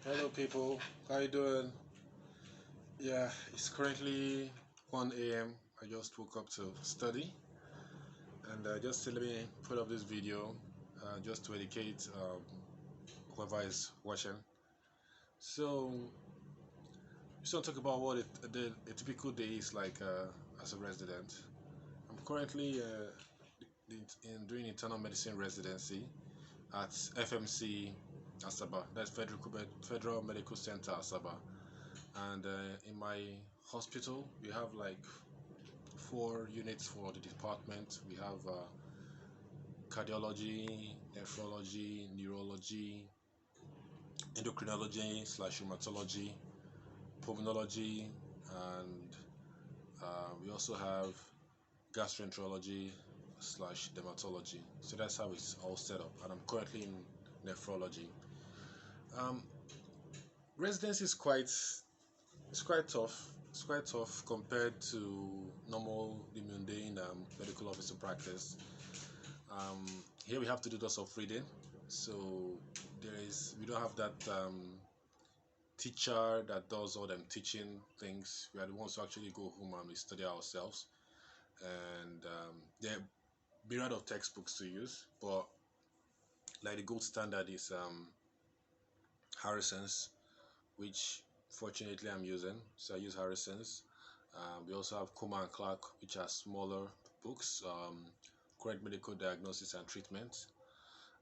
Hello people, how you doing? Yeah, it's currently 1 a.m. I just woke up to study and just let me put up this video just to educate whoever is watching. So, just want to talk about what a typical day is like as a resident. I'm currently doing internal medicine residency at FMC Asaba, that's Federal Medical Center Asaba. And in my hospital we have like 4 units for the department. We have cardiology, nephrology, neurology, endocrinology slash rheumatology, pulmonology, and we also have gastroenterology slash dermatology. So that's how it's all set up, and I'm currently in nephrology. um, Residence is quite, it's quite tough. It's quite tough compared to normal, the mundane medical officer practice. Um, Here we have to do lots of reading, so we don't have that teacher that does all them teaching things. We are the ones who actually go home and we study ourselves. And there are a myriad of textbooks to use, but like the gold standard is Harrison's, which fortunately I'm using. So I use Harrison's. We also have Kuma and Clark, which are smaller books, correct medical diagnosis and treatment.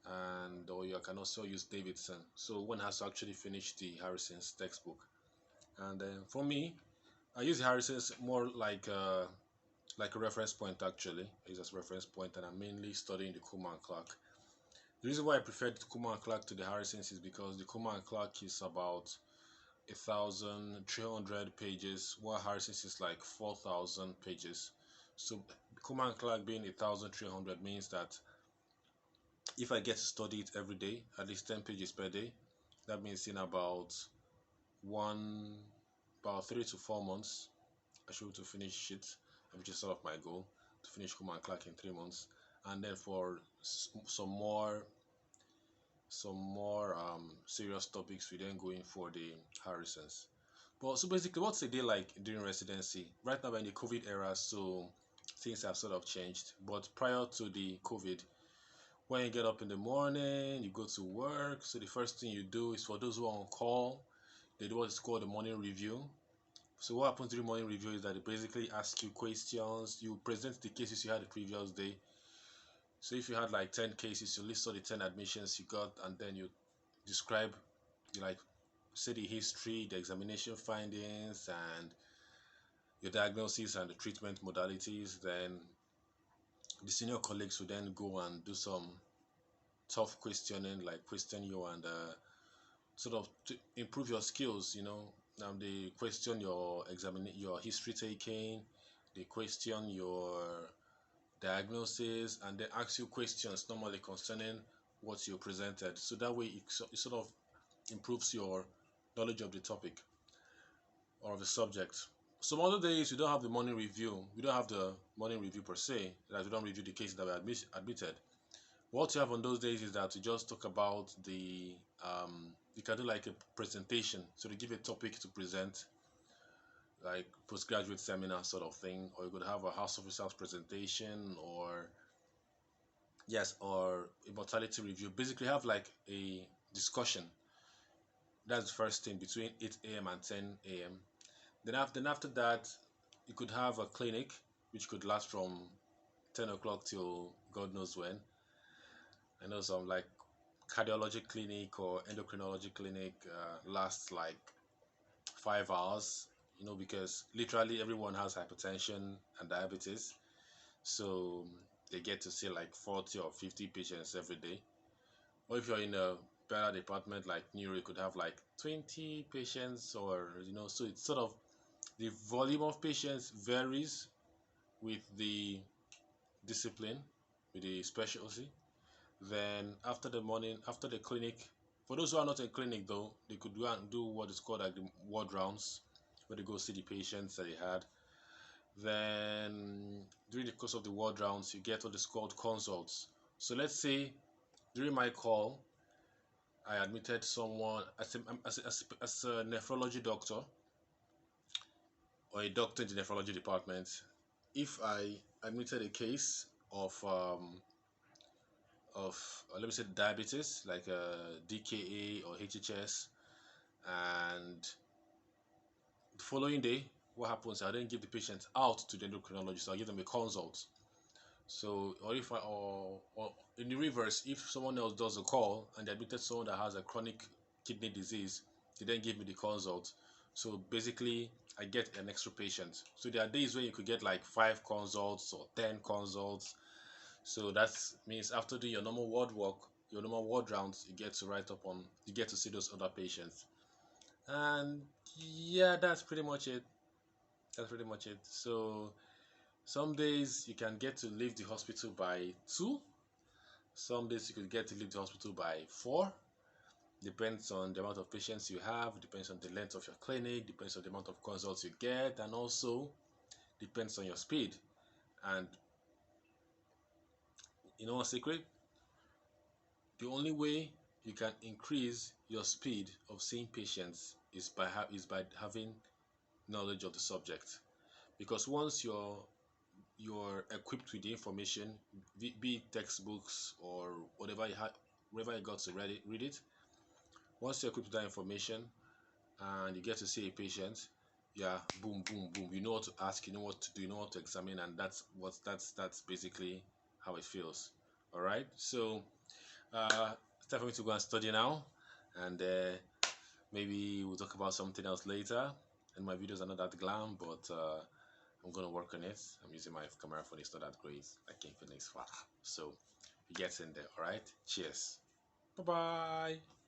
And or you can also use Davidson. So one has to actually finish the Harrison's textbook. And then for me, I use Harrison's more like a reference point actually. I use as a reference point, and I'm mainly studying the Kuma and Clark. The reason why I preferred the Kuma and Clark to the Harrison's is because the Kuma and Clark is about 1,300 pages, while Harrison's is like 4,000 pages. So Kuma and Clark being 1,300 means that if I get to study it every day, at least 10 pages per day, that means in one about 3 to 4 months, I should be able to finish it, which is sort of my goal, to finish Kuma and Clark in 3 months. And then for some more serious topics, we then go in for the Harrisons. But so basically, what's a day like during residency? Right now we're in the COVID era, so things have sort of changed. But prior to the COVID, when you get up in the morning, you go to work. So the first thing you do is, for those who are on call, they do what's called the morning review. So what happens during morning review is that they basically ask you questions. You present the cases you had the previous day. So if you had like 10 cases, you list all the 10 admissions you got, and then you describe, you like say the history, the examination findings, and your diagnosis and the treatment modalities. Then the senior colleagues will then go and do some tough questioning, like question you and sort of to improve your skills. They question your history taking, they question your diagnosis, and they ask you questions normally concerning what you presented. So that way it sort of improves your knowledge of the topic or of the subject. Some other days we don't have the morning review. We don't have the morning review per se, that we don't review the cases that were admitted. What you have on those days is that we just talk about you can do like a presentation. So they give a topic to present, like postgraduate seminar sort of thing, or you could have a house officers presentation, or yes, or a mortality review. Basically have like a discussion. That's the first thing between 8 a.m. and 10 a.m. Then after that, you could have a clinic which could last from 10 o'clock till God knows when. I know some like cardiology clinic or endocrinology clinic lasts like 5 hours, because literally everyone has hypertension and diabetes. So they get to see like 40 or 50 patients every day. Or if you're in a better department like neuro, you could have like 20 patients, or so it's sort of, the volume of patients varies with the discipline, with the specialty. Then after the clinic, for those who are not in clinic though, they could go and do what is called like the ward rounds, where they go see the patients that they had. Then during the course of the ward rounds, you get what is called consults. So let's say during my call, I admitted someone as a nephrology doctor or a doctor in the nephrology department. If I admitted a case of let me say diabetes like DKA or HHS, and the following day, what happens? I then give the patient out to the endocrinologist. I'll give them a consult. So, or if I, or in the reverse, if someone else does a call and they admitted someone that has a chronic kidney disease, they then give me the consult. So basically, I get an extra patient. So there are days where you could get like 5 consults or 10 consults. So that means after doing your normal ward work, your normal ward rounds, you get to write up on, you get to see those other patients. And yeah, that's pretty much it. That's pretty much it. So some days you can get to leave the hospital by 2. Some days you could get to leave the hospital by 4. Depends on the amount of patients you have, depends on the length of your clinic, depends on the amount of consults you get, and also depends on your speed. And you know a secret? The only way you can increase your speed of seeing patients is by having knowledge of the subject. Because once you're equipped with the information, be it textbooks or whatever you got to read it. Once you're equipped with that information and you get to see a patient, yeah, boom, boom, boom. You know what to ask, you know what to do, you know what to examine, and that's basically how it feels. All right. So it's time for me to go and study now, and maybe we'll talk about something else later. And my videos are not that glam, but I'm gonna work on it. I'm using my camera phone. It's not that great, like Infinix. So it gets in there. All right. Cheers. Bye bye.